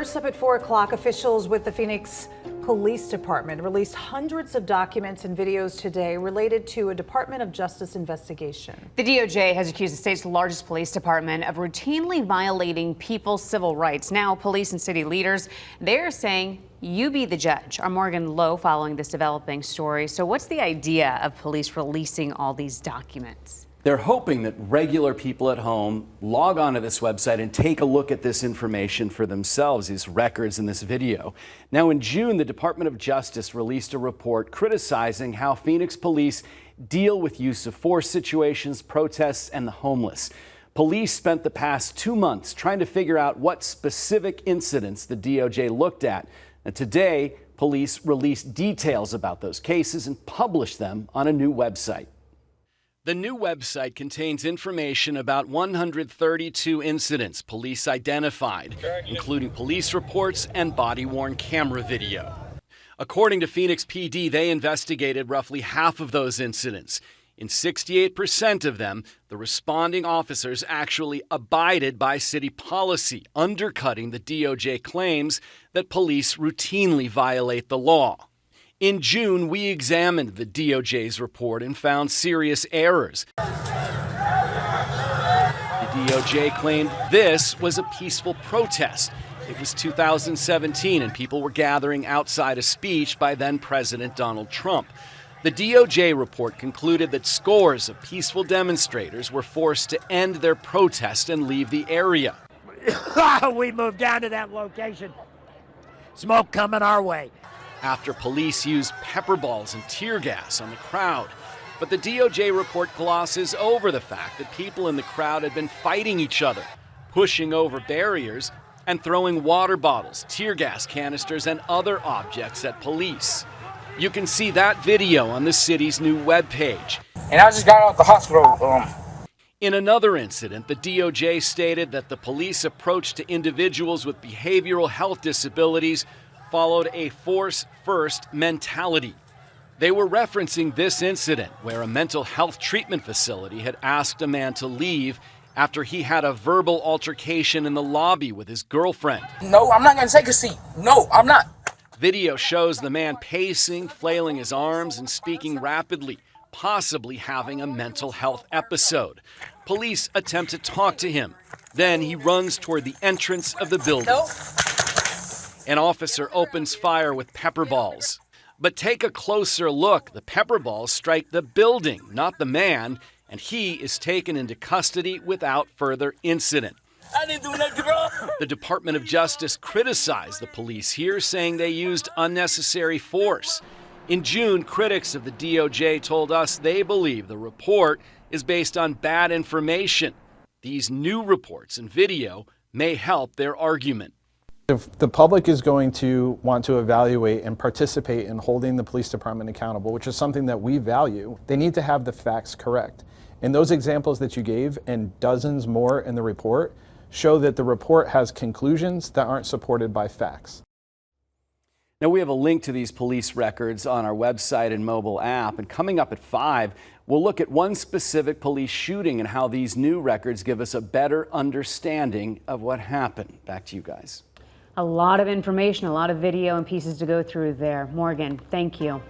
First up at 4 o'clock, officials with the Phoenix Police Department released hundreds of documents and videos today related to a Department of Justice investigation. The DOJ has accused the state's largest police department of routinely violating people's civil rights. Now, police and city leaders, they're saying, you be the judge. I'm Morgan Lowe following this developing story. So what's the idea of police releasing all these documents? They're hoping that regular people at home log onto this website and take a look at this information for themselves, these records in this video. Now, in June, the Department of Justice released a report criticizing how Phoenix police deal with use of force situations, protests, and the homeless. Police spent the past 2 months trying to figure out what specific incidents the DOJ looked at. And today, police released details about those cases and published them on a new website. The new website contains information about 132 incidents police identified, including police reports and body-worn camera video. According to Phoenix PD, they investigated roughly half of those incidents. In 68% of them, the responding officers actually abided by city policy, undercutting the DOJ claims that police routinely violate the law. In June, we examined the DOJ's report and found serious errors. The DOJ claimed this was a peaceful protest. It was 2017 and people were gathering outside a speech by then President Donald Trump. The DOJ report concluded that scores of peaceful demonstrators were forced to end their protest and leave the area. We moved down to that location. Smoke coming our way. After police used pepper balls and tear gas on the crowd. But the DOJ report glosses over the fact that people in the crowd had been fighting each other, pushing over barriers, and throwing water bottles, tear gas canisters, and other objects at police. You can see that video on the city's new webpage. And I just got out the hospital. In another incident, the DOJ stated that the police approach to individuals with behavioral health disabilities followed a force-first mentality. They were referencing this incident where a mental health treatment facility had asked a man to leave after he had a verbal altercation in the lobby with his girlfriend. No, I'm not going to take a seat. No, I'm not. Video shows the man pacing, flailing his arms, and speaking rapidly, possibly having a mental health episode. Police attempt to talk to him. Then he runs toward the entrance of the building. No. An officer opens fire with pepper balls. But take a closer look. The pepper balls strike the building, not the man, and he is taken into custody without further incident. I didn't do nothing wrong. The Department of Justice criticized the police here, saying they used unnecessary force. In June, critics of the DOJ told us they believe the report is based on bad information. These new reports and video may help their argument. If the public is going to want to evaluate and participate in holding the police department accountable, which is something that we value, they need to have the facts correct. And those examples that you gave and dozens more in the report show that the report has conclusions that aren't supported by facts. Now, we have a link to these police records on our website and mobile app. And coming up at 5, we'll look at one specific police shooting and how these new records give us a better understanding of what happened. Back to you guys. A lot of information, a lot of video and pieces to go through there. Morgan, thank you.